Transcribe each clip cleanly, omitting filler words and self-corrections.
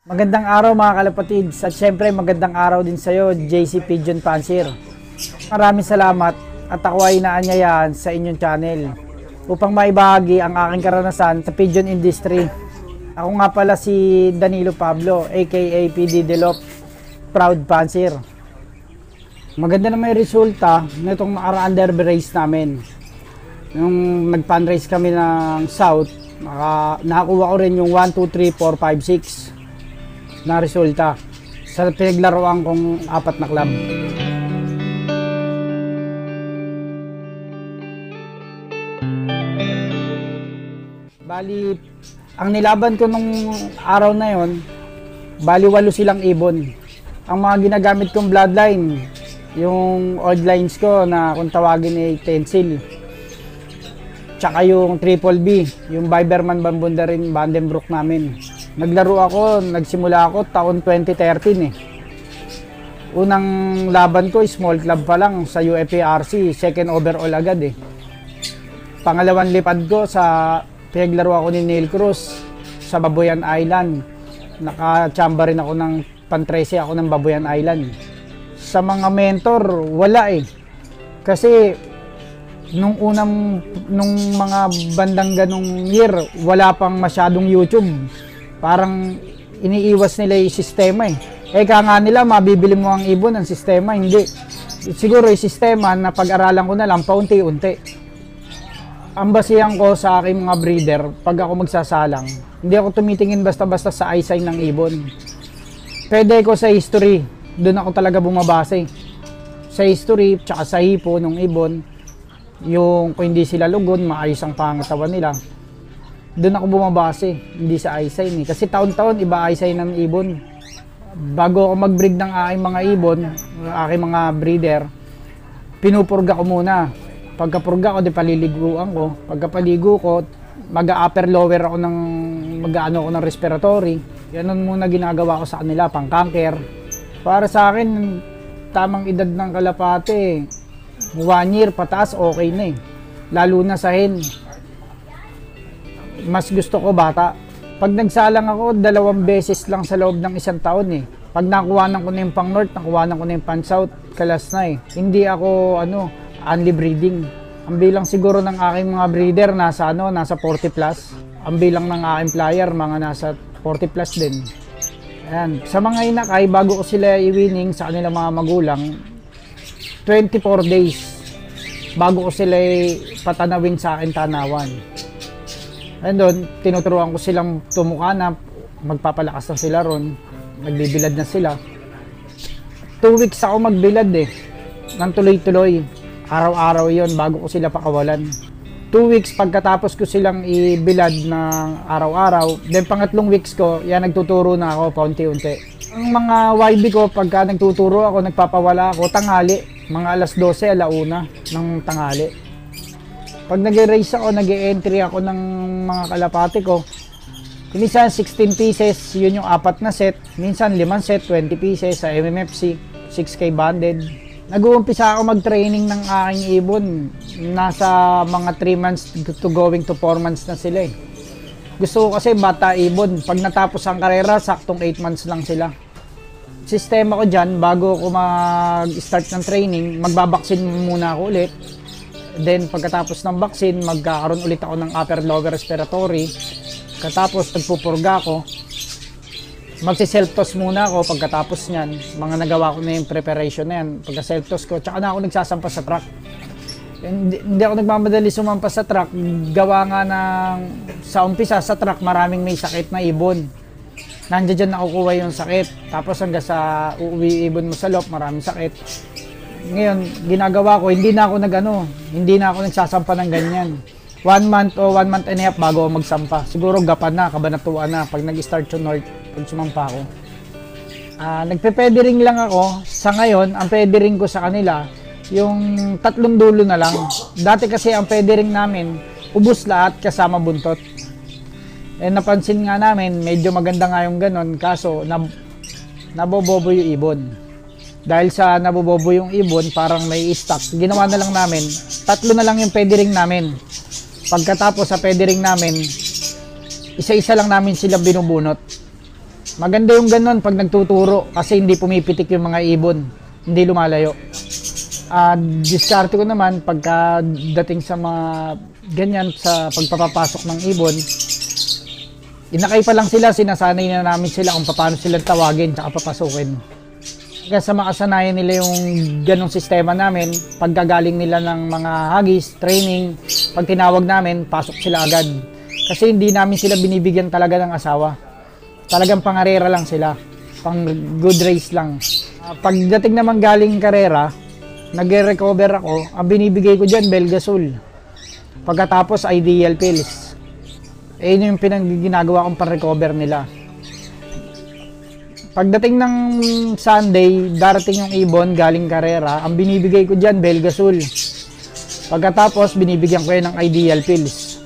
Magandang araw mga kalapatids at syempre magandang araw din sa iyo, JC Pigeon Fancier. Maraming salamat at ako ay inaanyayahan sa inyong channel upang maibahagi ang aking karanasan sa pigeon industry. Ako nga pala si Danilo Pablo aka PD Delop, proud fancier. Maganda na may resulta nitong nakaraan derby race namin. Nung nag-fundraise kami ng South, nakakuha ko rin yung 1, 2, 3, 4, 5, 6 na resulta sa pinaglaruan kong 4 na club. Bali, ang nilaban ko nung araw na yon, bali 8 silang ibon. Ang mga ginagamit kong bloodline, yung odd lines ko na kung tawagin ay Tencel, tsaka yung Triple B, yung Biberman Bambundarin Vandenbroek namin. Naglaro ako, nagsimula ako taon 2013 Unang laban ko, small club pa lang sa UFARC, second overall agad Pangalawang lipad ko sa pinaglaro ako ni Neil Cruz sa Babuyan Island. Nakachamba rin ako ng pan-13 ako ng Babuyan Island. Sa mga mentor, wala Kasi nung mga bandang ganong year, wala pang masyadong YouTube. Parang iniiwas nila yung sistema Kaya nga nila, mabibili mo ang ibon ng sistema, hindi. Siguro yung sistema na pag-aralan ko na lang paunti-unti. Ang basihan ko sa aking mga breeder, pag ako magsasalang, hindi ako tumitingin basta-basta sa eyesight ng ibon. Pwede ko sa history, doon ako talaga bumabase. Sa history, tsaka sa hipo ng ibon, yung kung hindi sila lugod, maayos ang pangatawan nila. Doon ako bumabase, hindi sa eyesight Kasi taon-taon iba eyesight ng ibon. Bago ako mag-breed ng aking mga ibon, aking mga breeder, pinupurga ko muna. Pagkapurga ko, di paliliguan ko. Pagkapaligo ko, mag-upper lower ako mag-ano ako ng respiratory. Ganun muna ginagawa ko sa kanila, pang-cancer. Para sa akin, tamang edad ng kalapate, 1 year pataas, okay na Lalo na sa hen. Mas gusto ko bata. Pag nagsalang ako, 2 beses lang sa loob ng 1 taon Pag nakuhanan ko na yung pang north, nakuhanan ko na yung pang south, kalas na Hindi ako only breeding. Ang bilang siguro ng aking mga breeder nasa 40 plus. Ang bilang ng aking flyer mga nasa 40 plus din. Ayan. Sa mga inakay, bago ko sila i-winning sa kanilang mga magulang, 24 days bago ko sila patanawin sa akin tanawan. And doon, tinuturuan ko silang tumuka na, magpapalakas na sila ron, nagbibilad na sila. 2 weeks ako magbilad ng tuloy-tuloy. Araw-araw yon bago ko sila pakawalan. 2 weeks pagkatapos ko silang ibilad ng araw-araw. Then pangatlong weeks ko, nagtuturo na ako paunti-unti. Ang mga YB ko, pagka nagtuturo ako, nagpapawala ako, tanghali. Mga alas 12, alauna ng tanghali. Pag nag-race ako, nag-entry ako ng mga kalapati ko, minsan 16 pieces, yun yung 4 na set. Minsan 5 set, 20 pieces sa MMFC, 6K banded. Nag-uumpisa ako mag-training ng aking ibon. Nasa mga 3 months to going to 4 months na sila Gusto ko kasi bata ibon. Pag natapos ang karera, saktong 8 months lang sila. Sistema ko dyan, bago ako mag-start ng training, magbabaksin muna ako ulit. Then pagkatapos ng vaccine, magkakaroon ulit ako ng upper lower respiratory. Katapos nagpupurga ako. Magsi-self-toss muna ako pagkatapos niyan. Mga nagawa ko na yung preparation na yan. Pagka-self-toss ko, tsaka na ako nagsasampas sa truck. Hindi ako nagmamadali sumampas sa truck. Gawa nga sa umpisa sa truck, maraming may sakit na ibon. Nandiyan dyan nakukuha yung sakit. Tapos hanggang sa uuwi ibon mo sa loob, maraming sakit. Ngayon, ginagawa ko, hindi na ako nagsasampa ng ganyan. 1 month o 1 month and a half bago ako magsampa. Siguro gapan na, kabanatuan na pag nag-start yung north, pag sumampa ako. Nagpe-pedering lang ako. Sa ngayon, ang pedering ko sa kanila, yung 3 dulo na lang. Dati kasi ang pedering namin, ubos lahat kasama buntot. Napansin nga namin, medyo maganda nga yung ganon, kaso nabobobo yung ibon. Dahil sa nabobobo yung ibon, parang may stock. Ginawa na lang namin, 3 na lang yung pedering namin. Pagkatapos sa pedering namin, isa-isa lang namin sila binubunot. Maganda yung ganun pag nagtuturo kasi hindi pumipitik yung mga ibon, hindi lumalayo. Diskarte ko naman pagka dating sa mga ganyan sa pagpapapasok ng ibon, inakay pa lang sila, sinasanay na namin sila kung paano sila tawagin at papasukin. Kaya sa makasanayan nila yung ganong sistema namin, pagkagaling nila ng mga hagis, training, pag tinawag namin, pasok sila agad. Kasi hindi namin sila binibigyan talaga ng asawa. Talagang pangarera lang sila, pang good race lang. Pagdating naman galing karera, nag-recover ako, ang binibigay ko dyan, Belgasul. Pagkatapos, ideal pills. Yun yung ginagawa kong pan-recover nila. Pagdating ng Sunday, darating yung ibon galing karera, ang binibigay ko dyan, Belgasul. Pagkatapos, binibigyan ko yan ng ideal pills.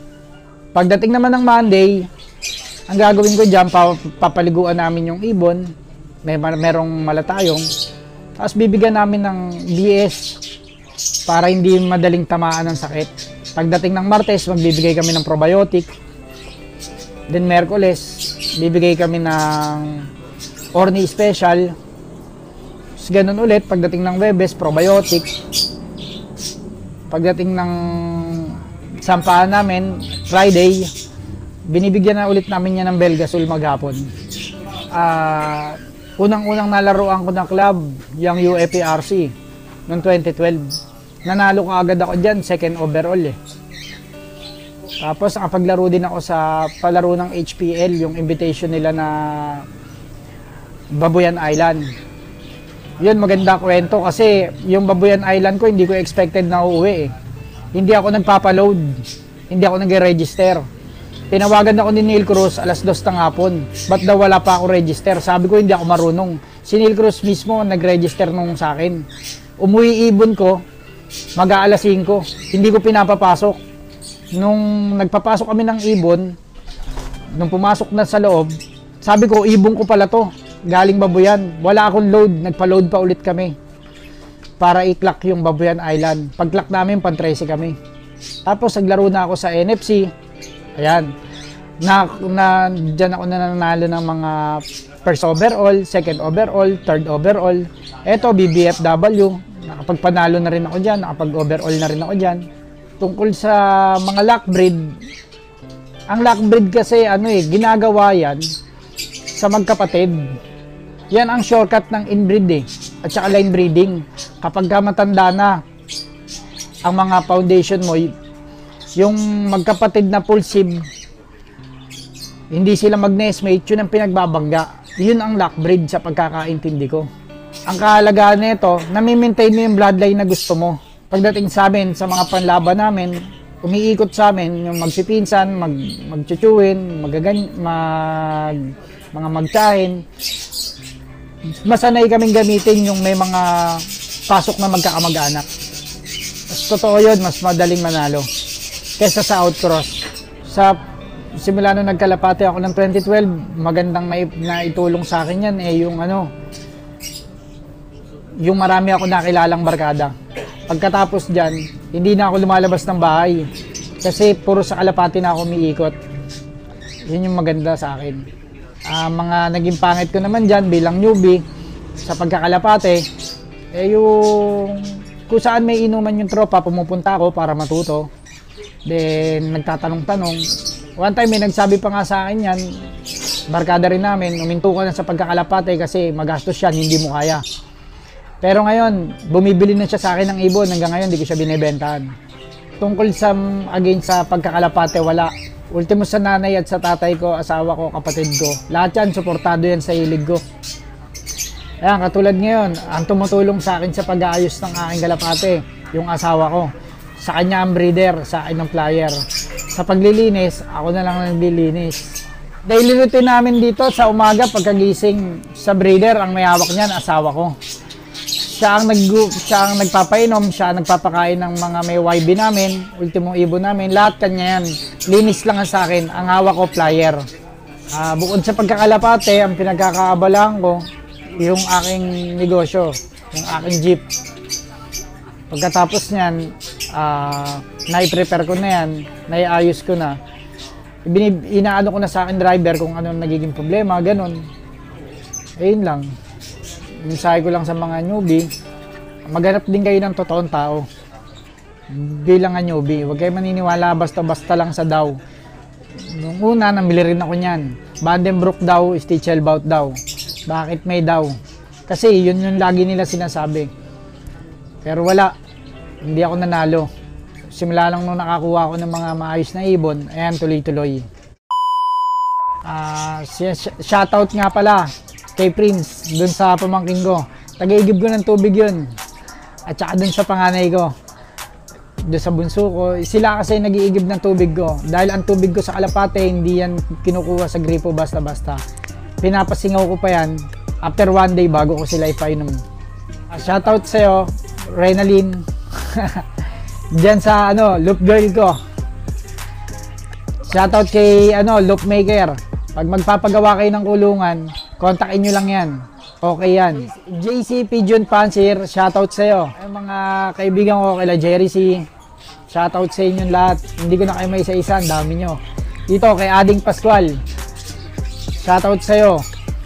Pagdating naman ng Monday, ang gagawin ko dyan, papaliguan namin yung ibon, merong malatayong, tapos bibigyan namin ng BS para hindi madaling tamaan ng sakit. Pagdating ng Martes, magbibigay kami ng probiotic. Then Merkules, bibigay kami ng Orni Special. So, ganun ulit, pagdating ng Webes, probiotic. Pagdating ng sampaan namin, Friday, binibigyan na ulit namin yan ng Belgasul maghapon. Unang-unang nalaruan ko ng club, yung UFPRC, noong 2012. Nanalo ka agad ako dyan, second overall eh. Tapos nakapaglaro din ako sa palaro ng HPL, yung invitation nila na Babuyan Island. Yun, maganda kwento kasi yung Babuyan Island ko hindi ko expected na uuwi eh. Hindi ako nagpapaload, hindi ako nag-register. Tinawagan ako ni Neil Cruz alas 2 ng hapon. Ba't daw wala pa ako register? Sabi ko hindi ako marunong. Si Neil Cruz mismo nag-register nung sa akin. Umuwi ibon ko, mag-aalas 5. Hindi ko pinapapasok. Nung nagpapasok kami ng ibon, nung pumasok na sa loob, sabi ko, ibon ko pala to. Galing Babuyan. Wala akong load. Nagpa-load pa ulit kami para i-clock yung Babuyan Island. Pag-clock namin, pan-13 kami. Tapos, naglaro na ako sa NFC. Ayan. Diyan ako nananalo ng mga first overall, second overall, third overall. Eto, BBFW. Nakapagpanalo na rin ako dyan. Nakapag-overall na rin ako dyan. Tungkol sa mga lock breed. Ang lock breed kasi, ginagawa yan sa magkapatid. Yan ang shortcut ng inbreed eh. At saka line breeding. Kapag matanda na ang mga foundation mo, yung magkapatid na pulsive, hindi sila mag-nestmate, yun ang pinagbabangga. Yun ang lock breed sa pagkakaintindi ko. Ang kahalagaan nito, nami-maintain mo yung bloodline na gusto mo. Pagdating sa amin, sa mga panlaban namin, umiikot sa amin yung magpipinsan, magchuchuin, mga magtsahin. Masanay kaming gamitin yung may mga pasok na magkakamag-anak. Mas totoo yun, mas madaling manalo kesa sa outcross. Sa simula nung nagkalapate ako ng 2012, magandang naitulong sa akin yan yung marami ako nakilalang barkada. Pagkatapos dyan, hindi na ako lumalabas ng bahay kasi puro sa kalapate na ako umiikot. Yun yung maganda sa akin. Mga naging pangit ko naman dyan bilang newbie sa pagkakalapate, yung kung saan may inuman yung tropa, pumupunta ako para matuto. Then nagtatanong-tanong. One time may nagsabi pa nga sa akin yan, barkada rin namin, uminto ka na sa pagkakalapate kasi magastos yan, hindi mo kaya. Pero ngayon, bumibili na siya sa akin ng ibon, hanggang ngayon hindi ko siya binibentahan. Tungkol sa pagkakalapate, wala. Ultimo sa nanay at sa tatay ko, asawa ko, kapatid ko. Lahat yan, suportado yan sa hilig ko. Ayan, katulad ngayon, ang tumutulong sa akin sa pag-aayos ng aking kalapate, yung asawa ko. Sa kanya ang breeder, sa akin ang flyer. Sa paglilinis, ako na lang naglilinis. Daily routine namin dito sa umaga, pagkagising sa breeder, ang may hawak niyan, asawa ko. Siya ang nagpapainom, siya ang nagpapakain ng mga may YB namin, ultimong ibon namin, lahat kanya yan. Linis lang sa akin, ang hawak ko flyer. Bukod sa pagkakalapate, ang pinagkakaabalahan ko, yung aking negosyo, yung aking jeep. Pagkatapos niyan, nai-prepare ko na yan, naiayos ko na. Inaano ko na sa akin driver kung ano nagiging problema, ganun. Ayun lang. Mensahe ko lang sa mga newbie, maghanap din kayo ng totoong tao. Bilang nga newbie, huwag kayo maniniwala basta-basta lang sa daw. Nung una, namili rin ako niyan. Vandenbroek daw, Stichelbout daw. Bakit may daw? Kasi yun yung lagi nila sinasabi. Pero wala, hindi ako nanalo. Simula lang nung nakakuha ako ng mga maayos na ibon, ayan, tuloy-tuloy. Shoutout nga pala kay Prince, dun sa pamangkin ko. Taga-igib ko ng tubig yun. At saka dun sa panganay ko. Doon sa bunso ko, sila kasi nag-iigib ng tubig ko. Dahil ang tubig ko sa Kalapate, hindi yan kinukuha sa gripo basta-basta. Pinapasingaw ko pa yan after 1 day bago ko sila ipainom. Shoutout sa'yo, Renaline. Diyan sa loop girl ko. Shoutout kay loop maker. Pag magpapagawa kayo ng kulungan, kontakin nyo lang yan. Okay yan. JC Pigeon Pansier, shoutout sa'yo. Ay mga kaibigan ko kay Jerry C. Shoutout sa inyong lahat. Hindi ko na kayo may isa-isa, ang dami nyo. Dito kay Ading Pascual. Shoutout sa'yo.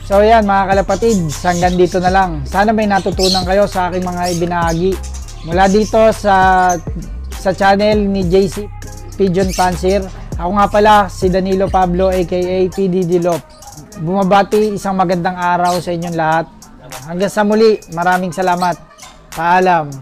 So yan mga kalapatids, hanggang dito na lang. Sana may natutunan kayo sa aking mga ibinahagi. Mula dito sa channel ni JC Pigeon Pansier. Ako nga pala si Danilo Pablo aka PDD Lop. Bumabati, isang magandang araw sa inyong lahat. Hanggang sa muli, maraming salamat. Paalam.